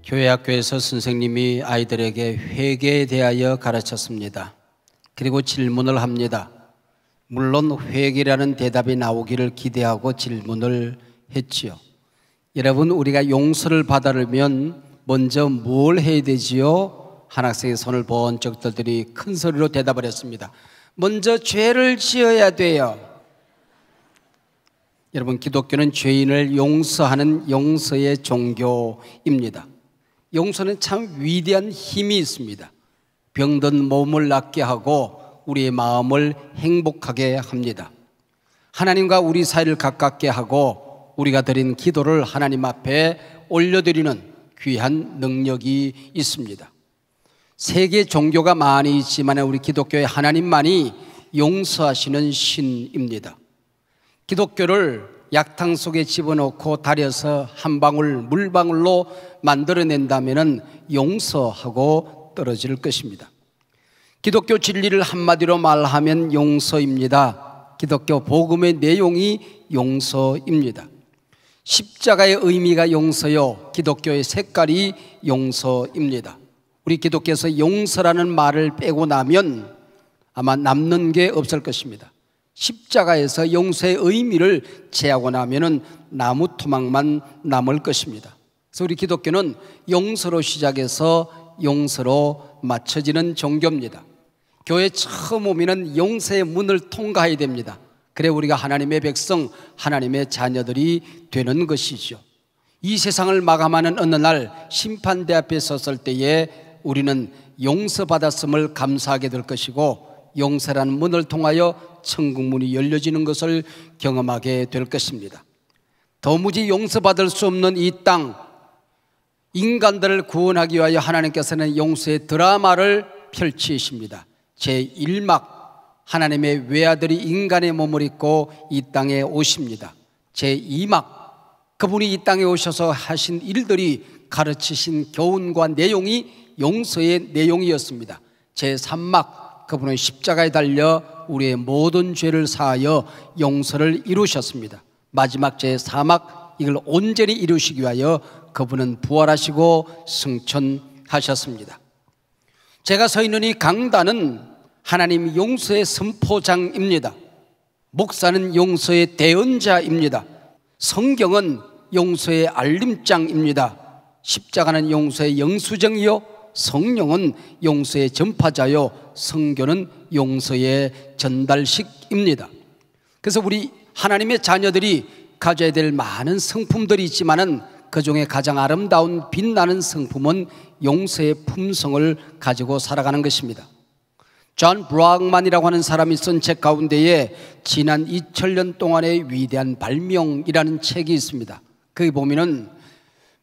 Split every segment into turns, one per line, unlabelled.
교회 학교에서 선생님이 아이들에게 회개에 대하여 가르쳤습니다. 그리고 질문을 합니다. 물론 회개라는 대답이 나오기를 기대하고 질문을 했지요. 여러분, 우리가 용서를 받으려면 먼저 뭘 해야 되지요? 한 학생의 손을 번쩍 들더니 큰 소리로 대답을 했습니다. 먼저 죄를 지어야 돼요. 여러분, 기독교는 죄인을 용서하는 용서의 종교입니다. 용서는 참 위대한 힘이 있습니다. 병든 몸을 낫게 하고 우리의 마음을 행복하게 합니다. 하나님과 우리 사이를 가깝게 하고 우리가 드린 기도를 하나님 앞에 올려드리는 귀한 능력이 있습니다. 세계 종교가 많이 있지만 우리 기독교의 하나님만이 용서하시는 신입니다. 기독교를 약탕 속에 집어넣고 달여서 한 방울 물방울로 만들어낸다면 용서하고 떨어질 것입니다. 기독교 진리를 한마디로 말하면 용서입니다. 기독교 복음의 내용이 용서입니다. 십자가의 의미가 용서요, 기독교의 색깔이 용서입니다. 우리 기독교에서 용서라는 말을 빼고 나면 아마 남는 게 없을 것입니다. 십자가에서 용서의 의미를 제하고 나면은 나무 토막만 남을 것입니다. 그래서 우리 기독교는 용서로 시작해서 용서로 맞춰지는 종교입니다. 교회 처음 오면은 용서의 문을 통과해야 됩니다. 그래 우리가 하나님의 백성, 하나님의 자녀들이 되는 것이죠. 이 세상을 마감하는 어느 날 심판대 앞에 섰을 때에 우리는 용서받았음을 감사하게 될 것이고 용서라는 문을 통하여 천국문이 열려지는 것을 경험하게 될 것입니다. 도무지 용서받을 수 없는 이 땅, 인간들을 구원하기 위하여 하나님께서는 용서의 드라마를 펼치십니다. 제1막 하나님의 외아들이 인간의 몸을 입고 이 땅에 오십니다. 제2막 그분이 이 땅에 오셔서 하신 일들이 가르치신 교훈과 내용이 용서의 내용이었습니다. 제3막 그분은 십자가에 달려 우리의 모든 죄를 사하여 용서를 이루셨습니다. 마지막 제4막 이걸 온전히 이루시기 위하여 그분은 부활하시고 승천하셨습니다. 제가 서 있는 이 강단은 하나님 용서의 선포장입니다. 목사는 용서의 대언자입니다. 성경은 용서의 알림장입니다. 십자가는 용서의 영수증이요, 성령은 용서의 전파자요, 성교는 용서의 전달식입니다. 그래서 우리 하나님의 자녀들이 가져야 될 많은 성품들이 있지만은 그 중에 가장 아름다운 빛나는 성품은 용서의 품성을 가지고 살아가는 것입니다. 존 브락만이라고 하는 사람이 쓴 책 가운데에 지난 2000년 동안의 위대한 발명이라는 책이 있습니다. 거기 보면은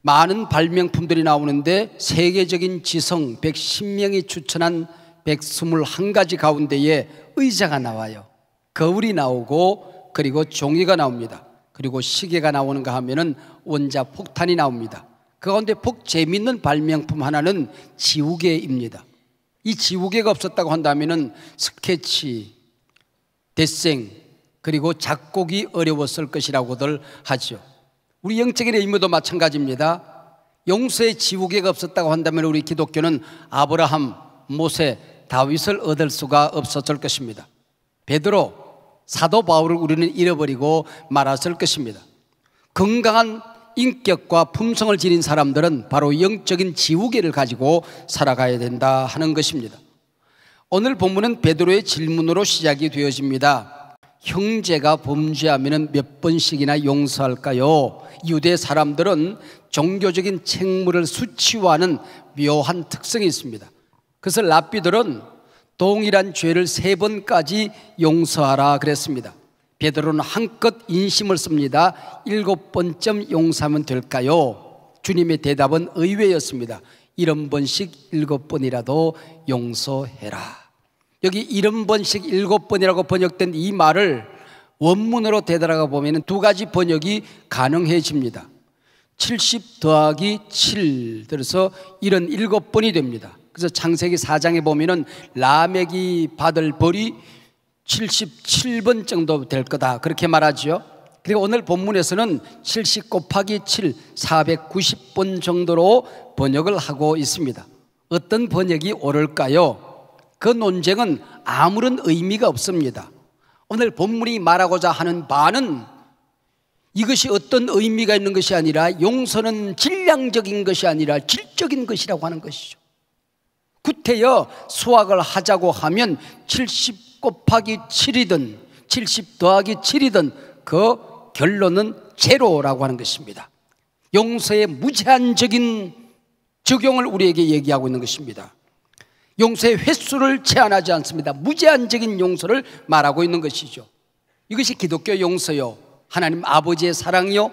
많은 발명품들이 나오는데 세계적인 지성 110명이 추천한 121가지 가운데에 의자가 나와요. 거울이 나오고 그리고 종이가 나옵니다. 그리고 시계가 나오는가 하면은 원자폭탄이 나옵니다. 그 가운데 재미있는 발명품 하나는 지우개입니다. 이 지우개가 없었다고 한다면은 스케치, 데생 그리고 작곡이 어려웠을 것이라고들 하죠. 우리 영적인 의미도 마찬가지입니다. 용서의 지우개가 없었다고 한다면 우리 기독교는 아브라함, 모세, 다윗을 얻을 수가 없었을 것입니다. 베드로, 사도 바울을 우리는 잃어버리고 말았을 것입니다. 건강한 인격과 품성을 지닌 사람들은 바로 영적인 지우개를 가지고 살아가야 된다 하는 것입니다. 오늘 본문은 베드로의 질문으로 시작이 되어집니다. 형제가 범죄하면 몇 번씩이나 용서할까요? 유대 사람들은 종교적인 책무를 수치화하는 묘한 특성이 있습니다. 그래서 랍비들은 동일한 죄를 3번까지 용서하라 그랬습니다. 베드로는 한껏 인심을 씁니다. 7번쯤 용서하면 될까요? 주님의 대답은 의외였습니다. 70번씩 7번이라도 용서해라. 여기 70번씩 7번이라고 번역된 이 말을 원문으로 되돌아가 보면 2가지 번역이 가능해집니다. 70 더하기 7 들어서 77번이 됩니다. 그래서 창세기 4장에 보면은 라멕이 받을 벌이 77번 정도 될 거다 그렇게 말하죠. 그리고 오늘 본문에서는 70 곱하기 7, 490번 정도로 번역을 하고 있습니다. 어떤 번역이 옳을까요? 그 논쟁은 아무런 의미가 없습니다. 오늘 본문이 말하고자 하는 바는 이것이 어떤 의미가 있는 것이 아니라 용서는 질량적인 것이 아니라 질적인 것이라고 하는 것이죠. 구태여 수학을 하자고 하면 70 곱하기 7이든 70 더하기 7이든 그 결론은 제로라고 하는 것입니다. 용서의 무제한적인 적용을 우리에게 얘기하고 있는 것입니다. 용서의 횟수를 제한하지 않습니다. 무제한적인 용서를 말하고 있는 것이죠. 이것이 기독교 용서요, 하나님 아버지의 사랑이요,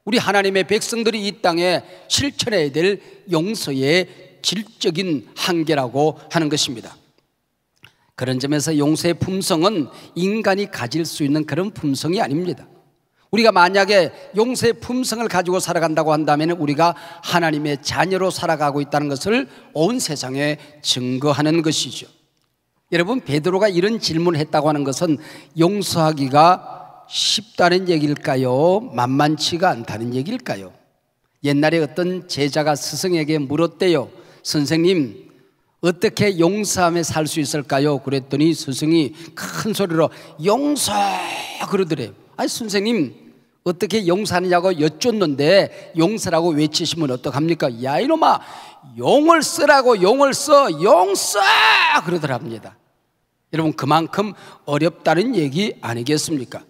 우리 하나님의 백성들이 이 땅에 실천해야 될 용서의 질적인 한계라고 하는 것입니다. 그런 점에서 용서의 품성은 인간이 가질 수 있는 그런 품성이 아닙니다. 우리가 만약에 용서의 품성을 가지고 살아간다고 한다면 우리가 하나님의 자녀로 살아가고 있다는 것을 온 세상에 증거하는 것이죠. 여러분, 베드로가 이런 질문을 했다고 하는 것은 용서하기가 쉽다는 얘기일까요? 만만치가 않다는 얘기일까요? 옛날에 어떤 제자가 스승에게 물었대요. 선생님, 어떻게 용서하며 살 수 있을까요? 그랬더니 스승이 큰 소리로 용서 그러더래요. 아니 선생님, 어떻게 용서하느냐고 여쭙는데 용서라고 외치시면 어떡합니까? 야 이놈아, 용을 쓰라고, 용을 써, 용서 그러더랍니다. 여러분, 그만큼 어렵다는 얘기 아니겠습니까?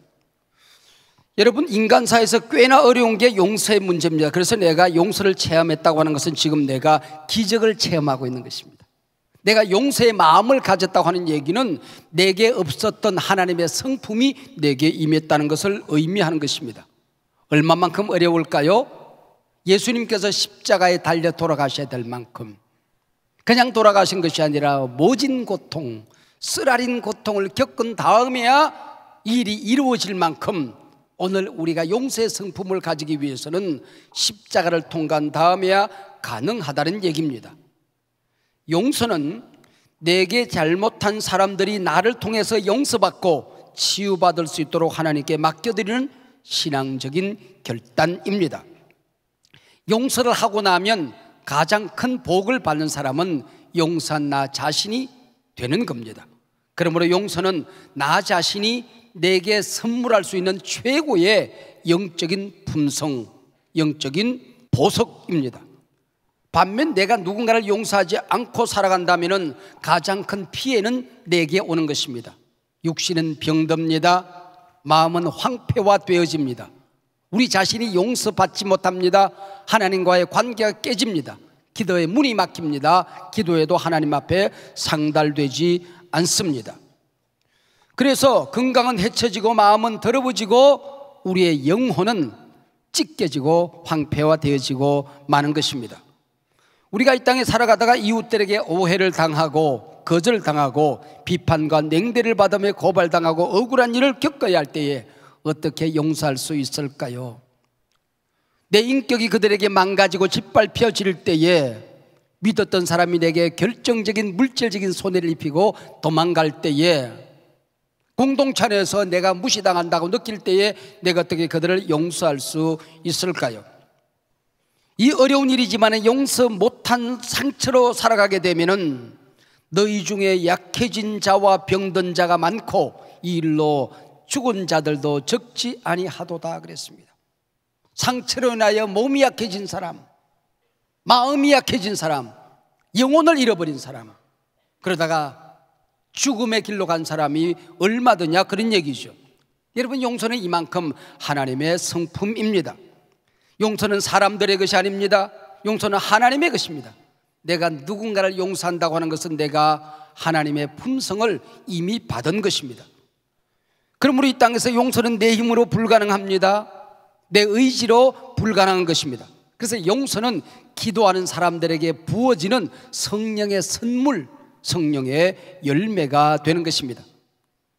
여러분, 인간사에서 꽤나 어려운 게 용서의 문제입니다. 그래서 내가 용서를 체험했다고 하는 것은 지금 내가 기적을 체험하고 있는 것입니다. 내가 용서의 마음을 가졌다고 하는 얘기는 내게 없었던 하나님의 성품이 내게 임했다는 것을 의미하는 것입니다. 얼마만큼 어려울까요? 예수님께서 십자가에 달려 돌아가셔야 될 만큼, 그냥 돌아가신 것이 아니라 모진 고통, 쓰라린 고통을 겪은 다음에야 일이 이루어질 만큼 오늘 우리가 용서의 성품을 가지기 위해서는 십자가를 통과한 다음에야 가능하다는 얘기입니다. 용서는 내게 잘못한 사람들이 나를 통해서 용서받고 치유받을 수 있도록 하나님께 맡겨드리는 신앙적인 결단입니다. 용서를 하고 나면 가장 큰 복을 받는 사람은 용서한 나 자신이 되는 겁니다. 그러므로 용서는 나 자신이 내게 선물할 수 있는 최고의 영적인 품성, 영적인 보석입니다. 반면 내가 누군가를 용서하지 않고 살아간다면 가장 큰 피해는 내게 오는 것입니다. 육신은 병듭니다. 마음은 황폐화되어집니다. 우리 자신이 용서받지 못합니다. 하나님과의 관계가 깨집니다. 기도의 문이 막힙니다. 기도에도 하나님 앞에 상달되지 않습니다. 그래서 건강은 해쳐지고 마음은 더러워지고 우리의 영혼은 찢겨지고 황폐화되어지고 마는 것입니다. 우리가 이 땅에 살아가다가 이웃들에게 오해를 당하고 거절당하고 비판과 냉대를 받으며 고발당하고 억울한 일을 겪어야 할 때에 어떻게 용서할 수 있을까요? 내 인격이 그들에게 망가지고 짓밟혀질 때에 믿었던 사람이 내게 결정적인 물질적인 손해를 입히고 도망갈 때에 공동체 안에서 내가 무시당한다고 느낄 때에 내가 어떻게 그들을 용서할 수 있을까요? 이 어려운 일이지만 용서 못한 상처로 살아가게 되면은 너희 중에 약해진 자와 병든 자가 많고 이 일로 죽은 자들도 적지 아니하도다 그랬습니다. 상처로 인하여 몸이 약해진 사람, 마음이 약해진 사람, 영혼을 잃어버린 사람, 그러다가 죽음의 길로 간 사람이 얼마더냐 그런 얘기죠. 여러분, 용서는 이만큼 하나님의 성품입니다. 용서는 사람들의 것이 아닙니다. 용서는 하나님의 것입니다. 내가 누군가를 용서한다고 하는 것은 내가 하나님의 품성을 이미 받은 것입니다. 그러므로 이 땅에서 용서는 내 힘으로 불가능합니다. 내 의지로 불가능한 것입니다. 그래서 용서는 기도하는 사람들에게 부어지는 성령의 선물, 성령의 열매가 되는 것입니다.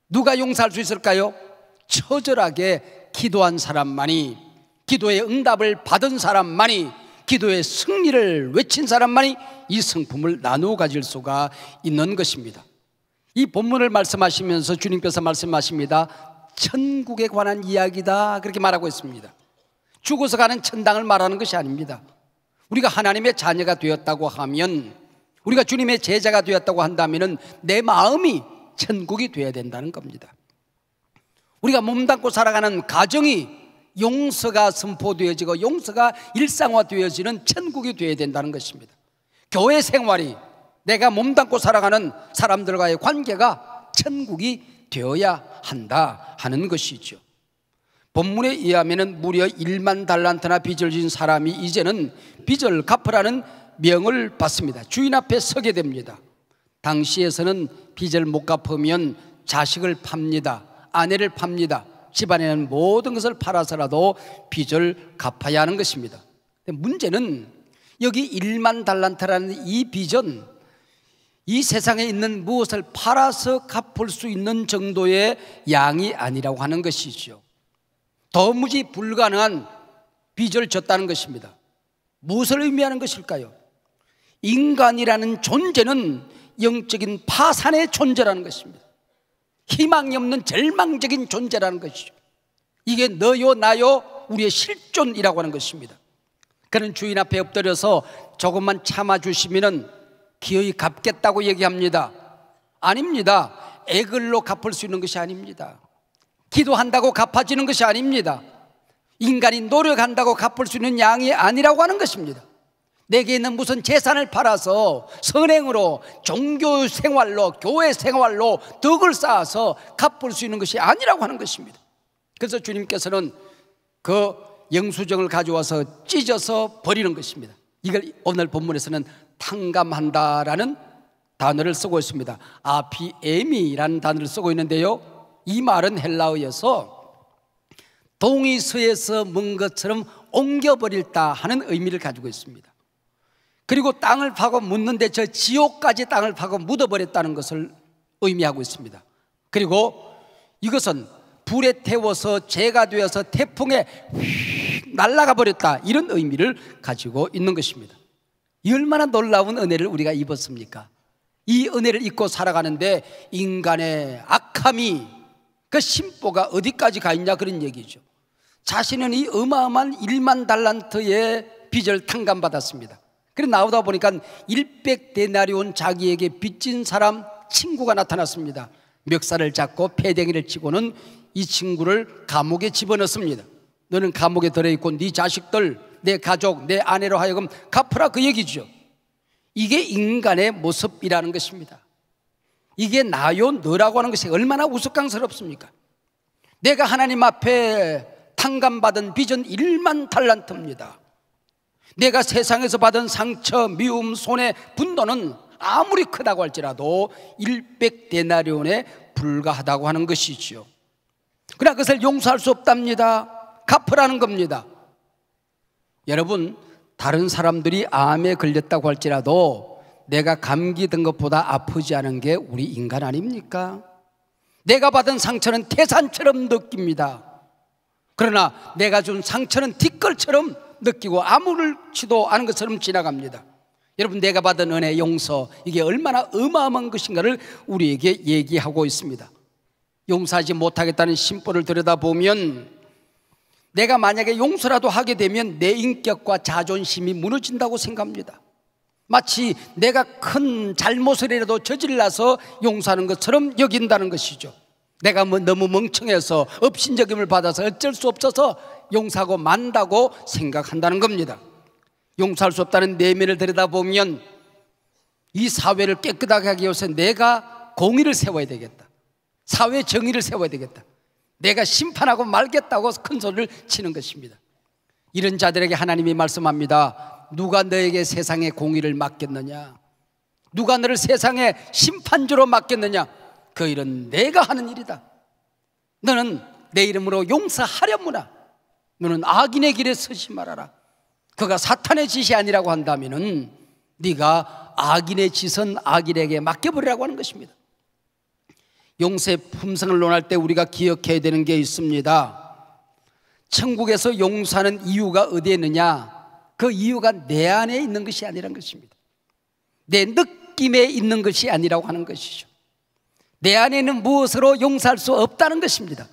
누가 용서할 수 있을까요? 처절하게 기도한 사람만이, 기도의 응답을 받은 사람만이, 기도의 승리를 외친 사람만이 이 성품을 나누어 가질 수가 있는 것입니다. 이 본문을 말씀하시면서 주님께서 말씀하십니다. 천국에 관한 이야기다, 그렇게 말하고 있습니다. 죽어서 가는 천당을 말하는 것이 아닙니다. 우리가 하나님의 자녀가 되었다고 하면, 우리가 주님의 제자가 되었다고 한다면 내 마음이 천국이 되어야 된다는 겁니다. 우리가 몸담고 살아가는 가정이 용서가 선포되어지고 용서가 일상화되어지는 천국이 되어야 된다는 것입니다. 교회 생활이, 내가 몸담고 살아가는 사람들과의 관계가 천국이 되어야 한다 하는 것이죠. 본문에 의하면 무려 1만 달란트나 빚을 진 사람이 이제는 빚을 갚으라는 명을 받습니다. 주인 앞에 서게 됩니다. 당시에서는 빚을 못 갚으면 자식을 팝니다. 아내를 팝니다. 집안에는 모든 것을 팔아서라도 빚을 갚아야 하는 것입니다. 문제는 여기 1만 달란트라는 이 빚은 이 세상에 있는 무엇을 팔아서 갚을 수 있는 정도의 양이 아니라고 하는 것이죠. 도무지 불가능한 빚을 졌다는 것입니다. 무엇을 의미하는 것일까요? 인간이라는 존재는 영적인 파산의 존재라는 것입니다. 희망이 없는 절망적인 존재라는 것이죠. 이게 너요 나요 우리의 실존이라고 하는 것입니다. 그는 주인 앞에 엎드려서 조금만 참아주시면 기어이 갚겠다고 얘기합니다. 아닙니다. 애걸로 갚을 수 있는 것이 아닙니다. 기도한다고 갚아지는 것이 아닙니다. 인간이 노력한다고 갚을 수 있는 양이 아니라고 하는 것입니다. 내게 있는 무슨 재산을 팔아서 선행으로, 종교 생활로, 교회 생활로 덕을 쌓아서 갚을 수 있는 것이 아니라고 하는 것입니다. 그래서 주님께서는 그 영수증을 가져와서 찢어서 버리는 것입니다. 이걸 오늘 본문에서는 탕감한다라는 단어를 쓰고 있습니다. 아피에미라는 단어를 쓰고 있는데요, 이 말은 헬라어여서 동의서에서 먼 것처럼 옮겨버릴다 하는 의미를 가지고 있습니다. 그리고 땅을 파고 묻는데 저 지옥까지 땅을 파고 묻어버렸다는 것을 의미하고 있습니다. 그리고 이것은 불에 태워서 재가 되어서 태풍에 휙 날아가 버렸다, 이런 의미를 가지고 있는 것입니다. 이 얼마나 놀라운 은혜를 우리가 입었습니까? 이 은혜를 입고 살아가는데 인간의 악함이, 그 심보가 어디까지 가 있냐, 그런 얘기죠. 자신은 이 어마어마한 1만 달란트의 빚을 탕감받았습니다. 그래 나오다 보니까 100데나리온 자기에게 빚진 사람 친구가 나타났습니다. 멱살을 잡고 패댕이를 치고는 이 친구를 감옥에 집어넣습니다. 너는 감옥에 들어있고 네 자식들, 내 가족, 내 아내로 하여금 갚으라, 그 얘기죠. 이게 인간의 모습이라는 것입니다. 이게 나요 너라고 하는 것이 얼마나 우스꽝스럽습니까? 내가 하나님 앞에 탕감받은 빚은 1만 달란트입니다. 내가 세상에서 받은 상처, 미움, 손해, 분노는 아무리 크다고 할지라도 100데나리온에 불과하다고 하는 것이죠. 그러나 그것을 용서할 수 없답니다. 갚으라는 겁니다. 여러분, 다른 사람들이 암에 걸렸다고 할지라도 내가 감기 든 것보다 아프지 않은 게 우리 인간 아닙니까? 내가 받은 상처는 태산처럼 느낍니다. 그러나 내가 준 상처는 뒷걸처럼 느끼고 아무렇지도 않은 것처럼 지나갑니다. 여러분, 내가 받은 은혜, 용서, 이게 얼마나 어마어마한 것인가를 우리에게 얘기하고 있습니다. 용서하지 못하겠다는 심보를 들여다보면 내가 만약에 용서라도 하게 되면 내 인격과 자존심이 무너진다고 생각합니다. 마치 내가 큰 잘못을이라도 저질러서 용서하는 것처럼 여긴다는 것이죠. 내가 너무 멍청해서 업신여김을 받아서 어쩔 수 없어서 용서하고 만다고 생각한다는 겁니다. 용서할 수 없다는 내면을 들여다보면 이 사회를 깨끗하게 하기 위해서 내가 공의를 세워야 되겠다, 사회 정의를 세워야 되겠다, 내가 심판하고 말겠다고 큰 소리를 치는 것입니다. 이런 자들에게 하나님이 말씀합니다. 누가 너에게 세상의 공의를 맡겼느냐? 누가 너를 세상의 심판주로 맡겼느냐? 그 일은 내가 하는 일이다. 너는 내 이름으로 용서하려무나 너는 악인의 길에 서지 말아라. 그가 사탄의 짓이 아니라고 한다면 네가 악인의 짓은 악인에게 맡겨버리라고 하는 것입니다. 용서의 품성을 논할 때 우리가 기억해야 되는 게 있습니다. 천국에서 용서하는 이유가 어디에 있느냐? 그 이유가 내 안에 있는 것이 아니라는 것입니다. 내 느낌에 있는 것이 아니라고 하는 것이죠. 내 안에 있는 무엇으로 용서할 수 없다는 것입니다.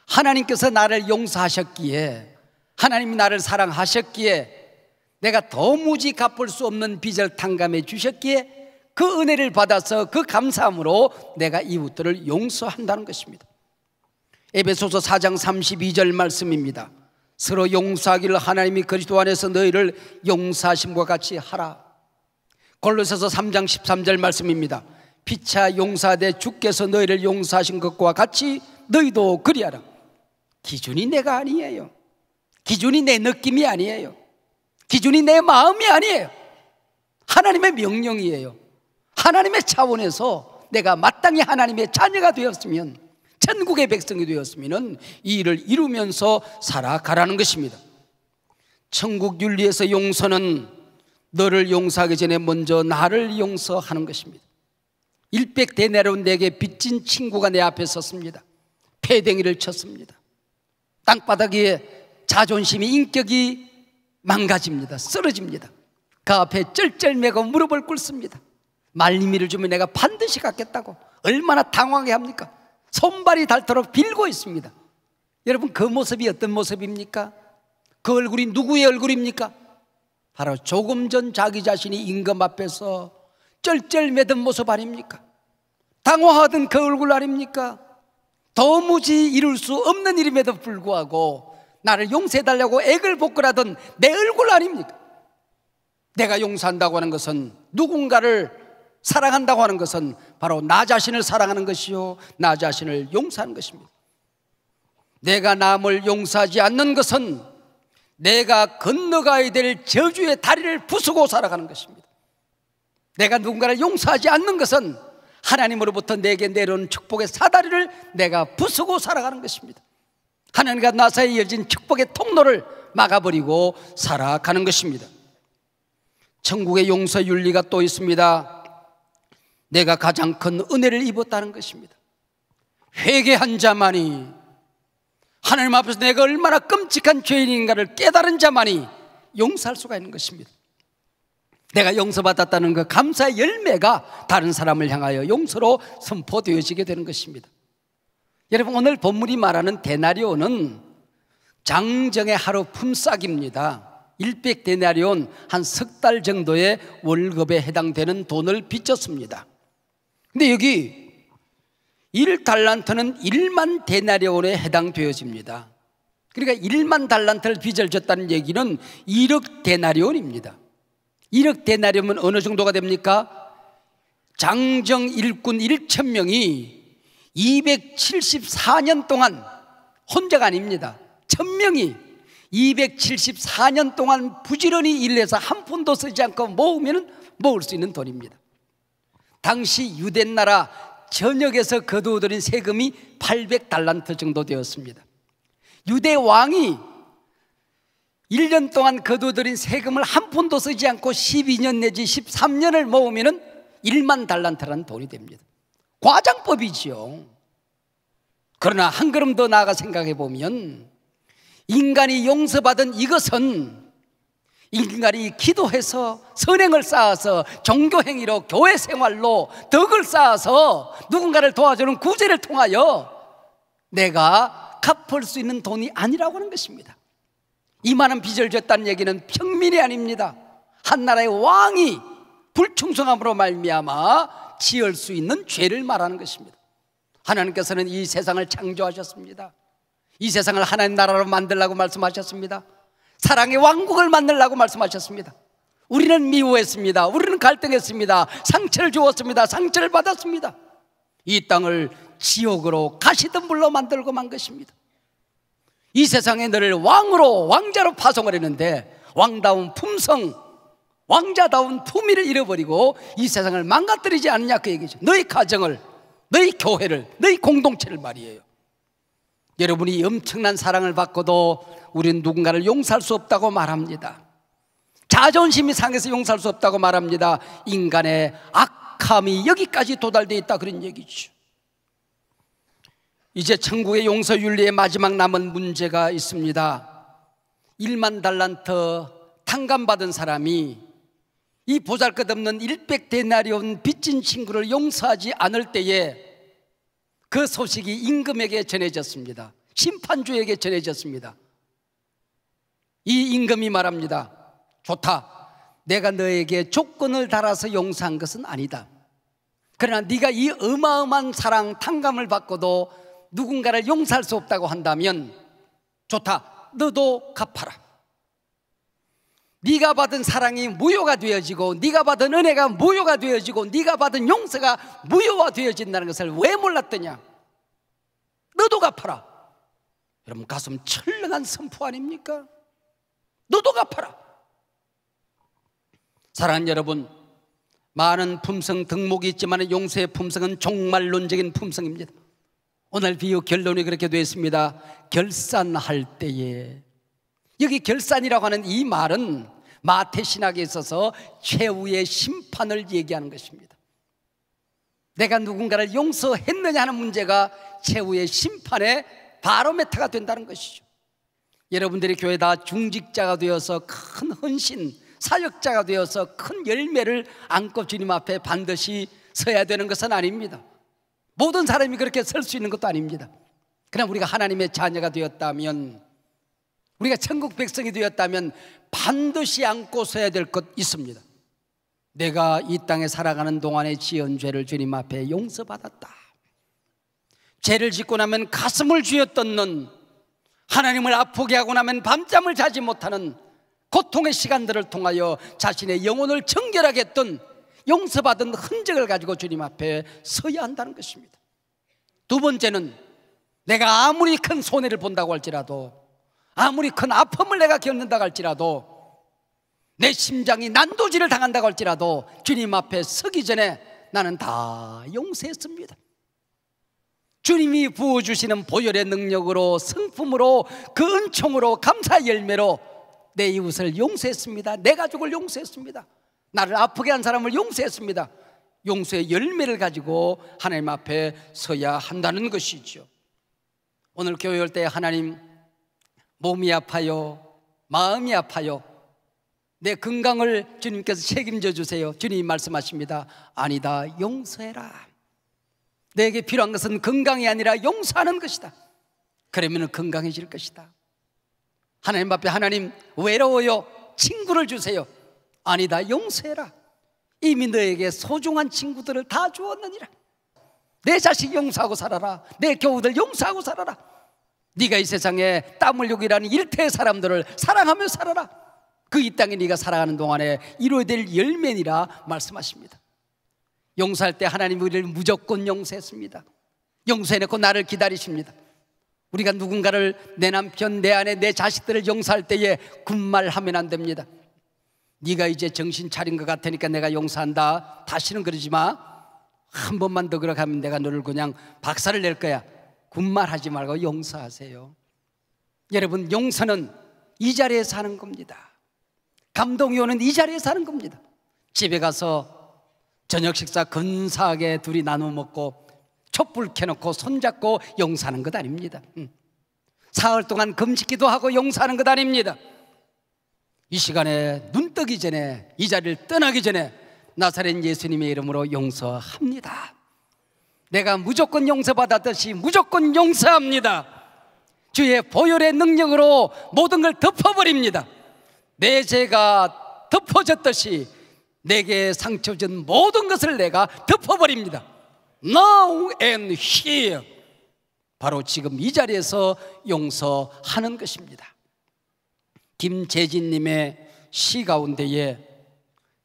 하나님께서 나를 용서하셨기에, 하나님이 나를 사랑하셨기에, 내가 도무지 갚을 수 없는 빚을 탕감해 주셨기에 그 은혜를 받아서 그 감사함으로 내가 이웃들을 용서한다는 것입니다. 에베소서 4장 32절 말씀입니다. 서로 용서하기를 하나님이 그리스도 안에서 너희를 용서하심과 같이 하라. 골로새서 3장 13절 말씀입니다. 피차 용서하되 주께서 너희를 용서하신 것과 같이 너희도 그리하라. 기준이 내가 아니에요. 기준이 내 느낌이 아니에요. 기준이 내 마음이 아니에요. 하나님의 명령이에요. 하나님의 차원에서 내가 마땅히 하나님의 자녀가 되었으면, 천국의 백성이 되었으면 이 일을 이루면서 살아가라는 것입니다. 천국 윤리에서 용서는 너를 용서하기 전에 먼저 나를 용서하는 것입니다. 100데나리온 내게 빚진 친구가 내 앞에 섰습니다. 패댕이를 쳤습니다. 땅바닥에 자존심이, 인격이 망가집니다. 쓰러집니다. 그 앞에 쩔쩔매고 무릎을 꿇습니다. 말미를 주면 내가 반드시 갚겠다고. 얼마나 당황해 합니까? 손발이 닳도록 빌고 있습니다. 여러분, 그 모습이 어떤 모습입니까? 그 얼굴이 누구의 얼굴입니까? 바로 조금 전 자기 자신이 임금 앞에서 쩔쩔매던 모습 아닙니까? 당황하던 그 얼굴 아닙니까? 도무지 이룰 수 없는 일임에도 불구하고 나를 용서해달라고 애걸 복걸하던 내 얼굴 아닙니까? 내가 용서한다고 하는 것은, 누군가를 사랑한다고 하는 것은 바로 나 자신을 사랑하는 것이요, 나 자신을 용서하는 것입니다. 내가 남을 용서하지 않는 것은 내가 건너가야 될 저주의 다리를 부수고 살아가는 것입니다. 내가 누군가를 용서하지 않는 것은 하나님으로부터 내게 내려온 축복의 사다리를 내가 부수고 살아가는 것입니다. 하나님과 나 사이에 열진 축복의 통로를 막아버리고 살아가는 것입니다. 천국의 용서 윤리가 또 있습니다. 내가 가장 큰 은혜를 입었다는 것입니다. 회개한 자만이, 하나님 앞에서 내가 얼마나 끔찍한 죄인인가를 깨달은 자만이 용서할 수가 있는 것입니다. 내가 용서받았다는 그 감사의 열매가 다른 사람을 향하여 용서로 선포되어지게 되는 것입니다. 여러분, 오늘 본문이 말하는 데나리온은 장정의 하루 품삯입니다. 100데나리온, 한 석 달 정도의 월급에 해당되는 돈을 빚졌습니다. 근데 여기 1달란트는 1만 데나리온에 해당되어집니다. 그러니까 1만 달란트를 빚을 졌다는 얘기는 1억 데나리온입니다. 1억 데나리온은 어느 정도가 됩니까? 장정 일꾼 1,000명이 274년 동안, 혼자가 아닙니다, 1,000명이 274년 동안 부지런히 일해서 한 푼도 쓰지 않고 모으면 모을 수 있는 돈입니다. 당시 유대나라 전역에서 거두어들인 세금이 800달란트 정도 되었습니다. 유대 왕이 1년 동안 거두어들인 세금을 한 푼도 쓰지 않고 12년 내지 13년을 모으면 1만 달란트라는 돈이 됩니다. 과장법이지요. 그러나 한 걸음 더 나아가 생각해 보면, 인간이 용서받은 이것은 인간이 기도해서 선행을 쌓아서 종교행위로 교회 생활로 덕을 쌓아서 누군가를 도와주는 구제를 통하여 내가 갚을 수 있는 돈이 아니라고 하는 것입니다. 이만한 빚을 졌다는 얘기는 평민이 아닙니다. 한 나라의 왕이 불충성함으로 말미암아 지을 수 있는 죄를 말하는 것입니다. 하나님께서는 이 세상을 창조하셨습니다. 이 세상을 하나님 나라로 만들라고 말씀하셨습니다. 사랑의 왕국을 만들라고 말씀하셨습니다. 우리는 미워했습니다. 우리는 갈등했습니다. 상처를 주었습니다. 상처를 받았습니다. 이 땅을 지옥으로 가시덤불로 만들고 만 것입니다. 이 세상에 너를 왕으로, 왕자로 파송을 했는데 왕다운 품성, 왕자다운 품위를 잃어버리고 이 세상을 망가뜨리지 않느냐, 그 얘기죠. 너희 가정을, 너희 교회를, 너희 공동체를 말이에요. 여러분이 엄청난 사랑을 받고도 우리는 누군가를 용서할 수 없다고 말합니다. 자존심이 상해서 용서할 수 없다고 말합니다. 인간의 악함이 여기까지 도달되어 있다, 그런 얘기죠. 이제 천국의 용서 윤리의 마지막 남은 문제가 있습니다. 1만 달란트 탕감받은 사람이 이 보잘것없는 100데나리온 빚진 친구를 용서하지 않을 때에 그 소식이 임금에게 전해졌습니다. 심판주에게 전해졌습니다. 이 임금이 말합니다. 좋다, 내가 너에게 조건을 달아서 용서한 것은 아니다. 그러나 네가 이 어마어마한 사랑, 탕감을 받고도 누군가를 용서할 수 없다고 한다면 좋다, 너도 갚아라. 네가 받은 사랑이 무효가 되어지고, 네가 받은 은혜가 무효가 되어지고, 네가 받은 용서가 무효화되어진다는 것을 왜 몰랐더냐? 너도 갚아라. 여러분, 가슴 철렁한 선포 아닙니까? 너도 갚아라. 사랑하는 여러분, 많은 품성 덕목이 있지만 용서의 품성은 종말론적인 품성입니다. 오늘 비유 결론이 그렇게 되어 있습니다. 결산할 때에, 여기 결산이라고 하는 이 말은 마태 신학에 있어서 최후의 심판을 얘기하는 것입니다. 내가 누군가를 용서했느냐 하는 문제가 최후의 심판의 바로메터가 된다는 것이죠. 여러분들이 교회 다 중직자가 되어서 큰 헌신, 사역자가 되어서 큰 열매를 안고 주님 앞에 반드시 서야 되는 것은 아닙니다. 모든 사람이 그렇게 설 수 있는 것도 아닙니다. 그러나 우리가 하나님의 자녀가 되었다면, 우리가 천국 백성이 되었다면 반드시 안고 서야 될 것 있습니다. 내가 이 땅에 살아가는 동안에 지은 죄를 주님 앞에 용서받았다. 죄를 짓고 나면 가슴을 쥐어뜯는, 하나님을 아프게 하고 나면 밤잠을 자지 못하는 고통의 시간들을 통하여 자신의 영혼을 정결하게 했던 용서받은 흔적을 가지고 주님 앞에 서야 한다는 것입니다. 두 번째는, 내가 아무리 큰 손해를 본다고 할지라도, 아무리 큰 아픔을 내가 겪는다고 할지라도, 내 심장이 난도질을 당한다고 할지라도 주님 앞에 서기 전에 나는 다 용서했습니다. 주님이 부어주시는 보혈의 능력으로, 성품으로, 그 은총으로, 감사의 열매로 내 이웃을 용서했습니다. 내 가족을 용서했습니다. 나를 아프게 한 사람을 용서했습니다. 용서의 열매를 가지고 하나님 앞에 서야 한다는 것이죠. 오늘 교회 올 때 하나님, 몸이 아파요, 마음이 아파요, 내 건강을 주님께서 책임져 주세요. 주님이 말씀하십니다. 아니다, 용서해라. 내게 필요한 것은 건강이 아니라 용서하는 것이다. 그러면 건강해질 것이다. 하나님 앞에, 하나님 외로워요, 친구를 주세요. 아니다, 용서해라. 이미 너에게 소중한 친구들을 다 주었느니라. 내 자식 용서하고 살아라. 내 교우들 용서하고 살아라. 네가 이 세상에 땀 흘리고 일하는 일태의 사람들을 사랑하며 살아라. 그 이 땅에 네가 살아가는 동안에 이루어야 될 열매니라 말씀하십니다. 용서할 때 하나님이 우리를 무조건 용서했습니다. 용서해놓고 나를 기다리십니다. 우리가 누군가를, 내 남편, 내 아내, 내 자식들을 용서할 때에 군말하면 안 됩니다. 네가 이제 정신 차린 것 같으니까 내가 용서한다, 다시는 그러지 마. 한 번만 더 그렇게 하면 내가 너를 그냥 박살을 낼 거야. 군말하지 말고 용서하세요. 여러분, 용서는 이 자리에서 하는 겁니다. 감동이 오는 이 자리에서 하는 겁니다. 집에 가서 저녁 식사 근사하게 둘이 나눠 먹고 촛불 켜놓고 손잡고 용서하는 것 아닙니다. 사흘 동안 금식기도 하고 용서하는 것 아닙니다. 이 시간에 눈 뜨기 전에, 이 자리를 떠나기 전에 나사렛 예수님의 이름으로 용서합니다. 내가 무조건 용서받았듯이 무조건 용서합니다. 주의 보혈의 능력으로 모든 걸 덮어버립니다. 내 죄가 덮어졌듯이 내게 상처 준 모든 것을 내가 덮어버립니다. Now and here, 바로 지금 이 자리에서 용서하는 것입니다. 김재진님의 시 가운데에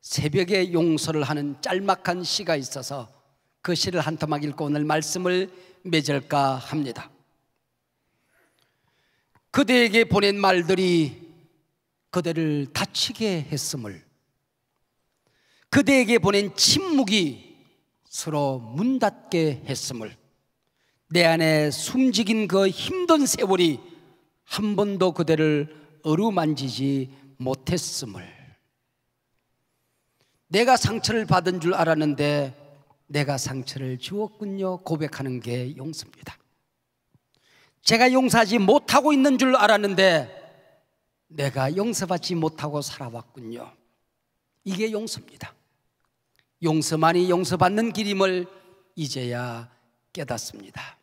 새벽에 용서를 하는 짤막한 시가 있어서 그 시를 한 토막 읽고 오늘 말씀을 맺을까 합니다. 그대에게 보낸 말들이 그대를 다치게 했음을, 그대에게 보낸 침묵이 서로 문 닫게 했음을, 내 안에 숨지긴 그 힘든 세월이 한 번도 그대를 어루만지지 못했음을, 내가 상처를 받은 줄 알았는데 내가 상처를 주었군요 고백하는 게 용서입니다. 제가 용서하지 못하고 있는 줄 알았는데 내가 용서받지 못하고 살아왔군요. 이게 용서입니다. 용서만이 용서받는 길임을 이제야 깨닫습니다.